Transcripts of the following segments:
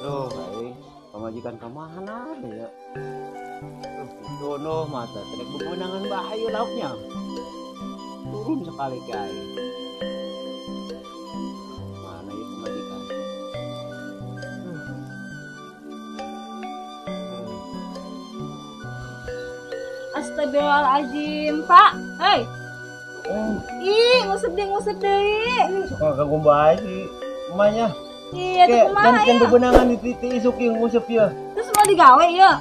Loh, baik. Pemajikan kemana ya? Dono mata tenek bebenangan bahayu lauknya. Turun sekali ke air. Mana ya pemajikan? Astagfirullahaladzim, Pak. Hei. Ih, ngusep deh. Suka ganggu bayi. Emaknya. Iya, itu kumaha Dan ya. bebenangan di isuk yang ngusep ya. Terus mau digawe ya?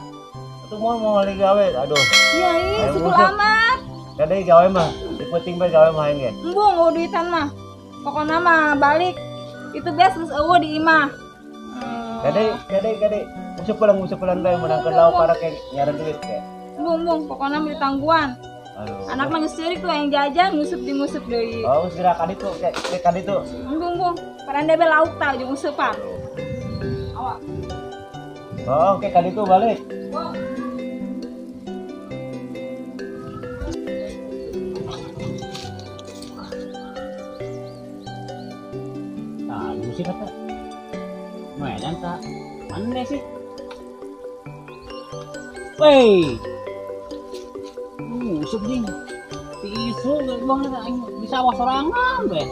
Itu mau lagi gawe. Aduh. Iya, Ayo, sebel ngusep. amat. Kadai gawe mah. Dipenting bae gawe mah engge. Embung, mau duitan mah. Pokoknya mah balik. Itu biasa terus eueuh di imah. Kadai. Ngusep pulang bae menangkan lauk para kayak nyari duit kayak. Embung, pokoknya beli tangguhan. Aduh. Anak mah ngesirik tuh yang jajan ngusep deui. Oh, segera kali tuh kayak kali tuh. Embung. Paranda be lauk tah jeung ngeusepan. Awak. Oh, kayak kali tuh balik. Nah, musik kata. Medan tak. Mana sih? Woi. Musik ding. Ti isu gua aing di sawah sorangan we.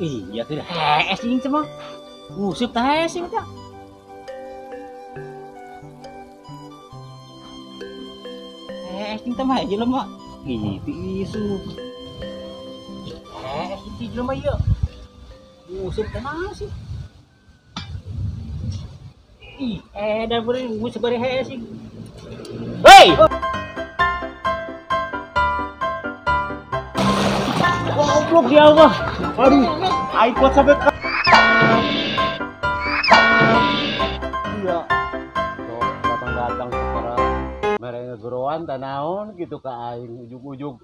Iya tidak. Hees ini cuma. Musik teh hees ini tak. Kita mah aja lemah. Gitu isu. Itu lemah ya. Musik tenang sih. Dan boleh musik bari sih. Hei! Goblok dia mah. Aduh, iPod sampai Iya. Tuh, datang sekarang mereka ngegeroan tanaon gitu ke aing ujung-ujung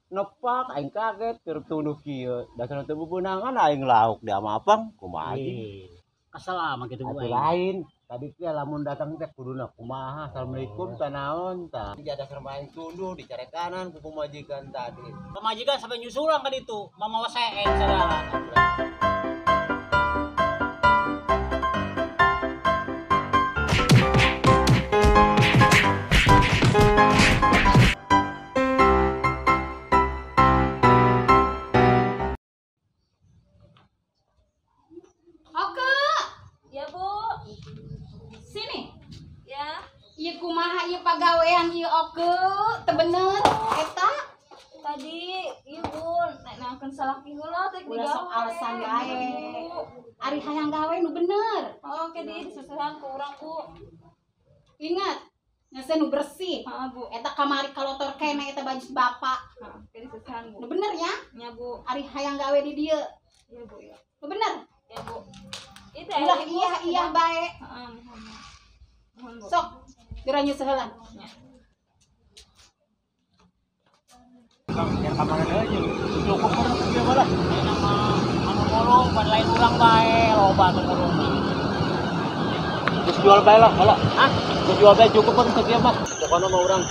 nepak aing kaget keur tunduk kieu dasar teu bebenangan aing lauk di amapang kumaha anjing Kesel amat gitu atuh gue. lain tadi teh lamun datang teh kuduna kumaha assalamualaikum tanaon tah dasar main tunduh di care kanan ku pemajikan tadi Pemajikan sampai nyusulan kan itu, mama waseeng segala. Oke, Ya, Bu. sini. Ya. Ieu kumaha ieu pagawean ieu oke, teu bener eta. Tadi ieu Bu, nangkeun salaki heula teh Ulah sok alasan gawe. Ari hayang gawe nu bener. Oke, di susuhan ku urang, Bu. Ingat, ngeuseun nu bersih. Heeh, Bu. Eta kamari kalotor kene eta baju bapak. Heeh, oke di susuhan, Bu. Nu bener ya. Ya, Bu. Ari hayang gawe di dieu. Ya, Bu, ya. Nu bener. Ya, Bu. Itu Ulah iya bae. Heeh, mohon, Bu. Sok, geura nyusuheun. Biar kamaran aja. Cukup orang dia malah. Nama anu ngolong pan lain urang bae, loba teu ngolong. terus jual bae lah kalau terus jual bae cukup kan dia mah pokoknya mau orang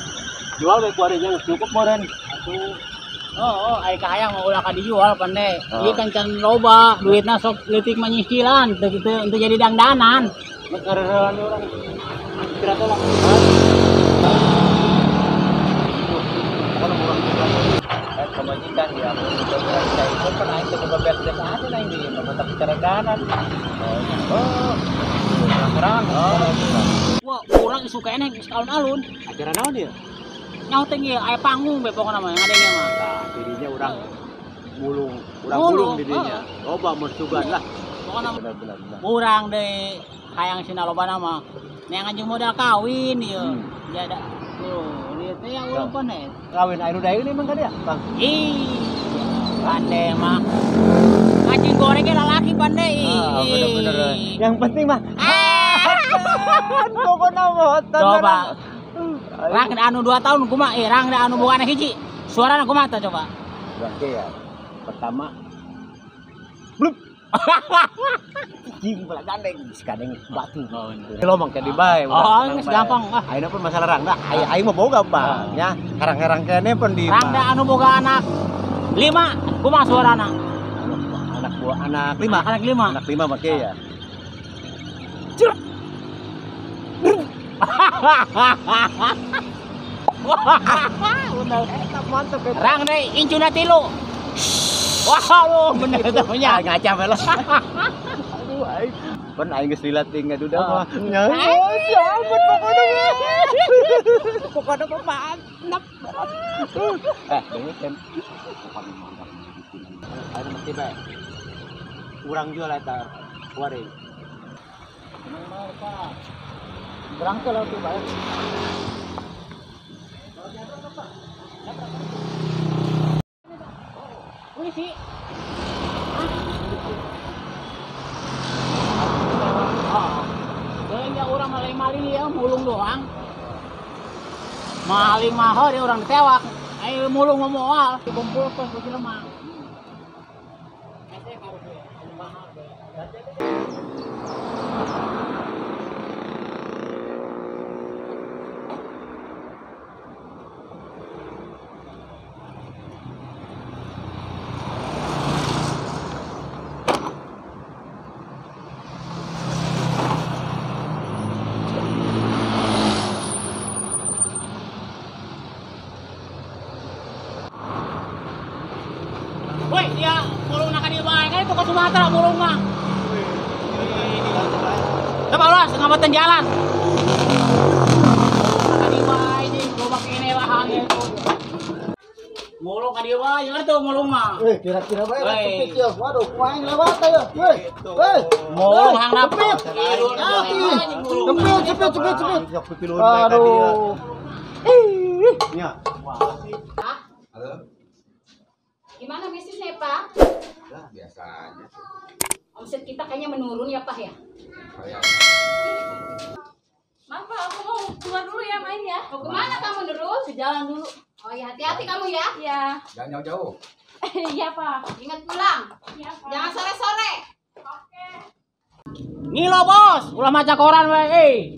jual bae kuarinya cukup meureun atuh Oh, ai kahayang mah ulah ka dijual pandai. Ieu kan can loba, duitna sok leutik mah nyicilan, teu jadi dangdanan. ngerereun orang kira teh lah pokoknya mau orang jual pemajikan ya saya itu kan aing teu kebebas desa aja aing di mantap cara kanan kurang Wah, urang suka eneh geus alun-alun. acara naon ya Nyaho teh ieu aya panggung bae pokona mah ngadenge mah. nah dirinya orang mulung Mulung, di dinya loba mun sugan lah Pokona benar urang deui hayang sina lobana mah. Neangan jeung modal kawin ieu. Ya da. Tuh, lieu teh yang urang pane. kawin anu daeung nih mah kan ya Bang Ih, pandai mah. Anjing gorengnya lalaki pandai. bener yang penting mah pokoknya motor Coba. Rang da anu 2 tahun kumaha? Rang da anu boga anak hiji. Suarana kumaha tah coba? berarti ya pertama Jing pala gandeng, gandeng batu. Kalau mangke di bae. Oh, geus gampang. Ayeuna pun masalah rangda, aing mah boga Pak. Nya, harang-harang kene pun di Rangda anu boga anak 5, kumaha suarana? anak buah anak 5. Anak 5. Anak 5 make ya. Mantap eta. Rang deh, incuna 3. Wah, bener eta punya. Ngaca we lah. Aduh aing. Pun aing geus lilating ngaduda mah. Nya. Ampun pokona. Pokona mah mantap. Deui kan. Pokona mantap. Ayeuna mesti bae. Urang jual eta kuari. Berangkat lah tuh, Pak. Polisi. Kayaknya orang maling-maling ya, mulung doang. Maling mahal dia orang ditewak. Ayo mulung mau moal, kumpul pas bagi lemah. Woi, dia mulung nak di bae kan itu ke Sumatera mulung mah. Coba ulas ngambatan jalan. Nak di bae ini gobak ini lahan itu. Mulung ka di bae ngerti tuh mulung mah. Kira-kira bae Weh. tepit ya. Waduh, main lewat ayo. Weh. Mulung hang dapet. Cepet. Aduh. Nya. Pak, gimana bisnisnya Pak? Ya, biasa aja. Omset kita kayaknya menurun ya Pak ya? Kayak Maaf Pak, aku mau keluar dulu ya main ya. Mau kemana kamu terus? Ke jalan dulu. Oh ya hati-hati kamu ya. Iya. jangan jauh-jauh. Iya Pak. Ingat pulang. Iya Pak. Jangan sore-sore. Ngilo bos, ulah maca koran wae.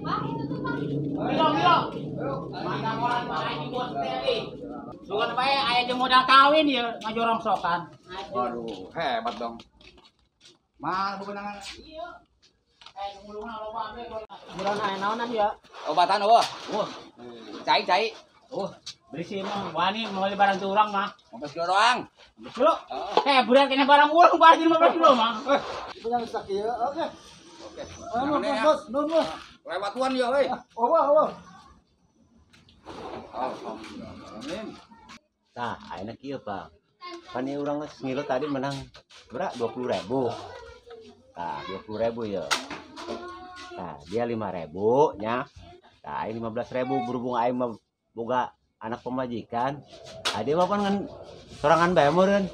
Pak itu tuh Pak. Ngilo. Maca koran wae di bos teh. Sugan bae aya jeung modal kawin ya ngajorong sokan. Waduh, hebat dong. Mah bebenangan. Iya. Mulungna loba bae. Bulan aya naonan ya. Obatan eueuh. Cai. Berisi mah wani mau beli barang turang mah. 15 kilo doang. Dulu. Berat kena barang urang bari 15 kilo mah. Itu yang sakit ya. Oke. Oke. Anu, Jangan ya. bos, nun bos. Lewat tuan ya, euy. Wah. Amin. Nah, ayeuna kieu Pak. Kan ieu urang geus ngilu tadi menang berapa? 20.000. Nah, 20.000 ya. Nah, dia 5.000 nya. Nah, ini 15.000 berhubung aing mah boga anak pemajikan. Ah dia mah pan ngan sorangan bae meureun.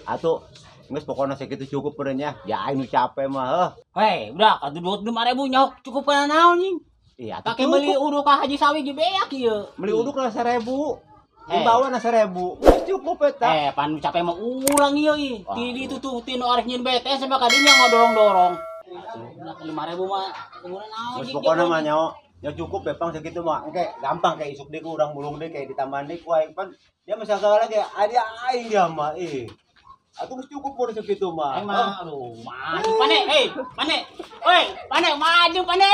Atuh geus pokona sakitu cukup meureun nya. Ya aing nu capek mah Hei, udah atuh duit 5.000 nyok cukup kana naon nying. Iya, atuh Pakai beli uduk ka Haji Sawi ge beak ieu. beli uduk lah 1.000. Eh. Imbawan 1.000. Geus cukup eta. Pan capek mah urang ieu ih. Wah. Ti ditututin arek nyeun BTS sampai ka dinya ngodorong-dorong. 5.000 mah umurna naon Geus jeung pokona mah nyaho. Ya cukup bepang segitu mah. Engke gampang kayak isuk deui ku urang mulung deui kayak ditambahan deui ku aing pan. Dia mah sagala ge adi aing dia mah Atuh geus cukup mun segitu mah. Aing mah aduh maju pane, pane. Oi, pane maju pane.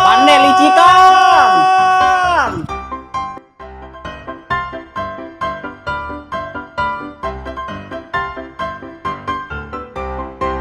Pandai licika.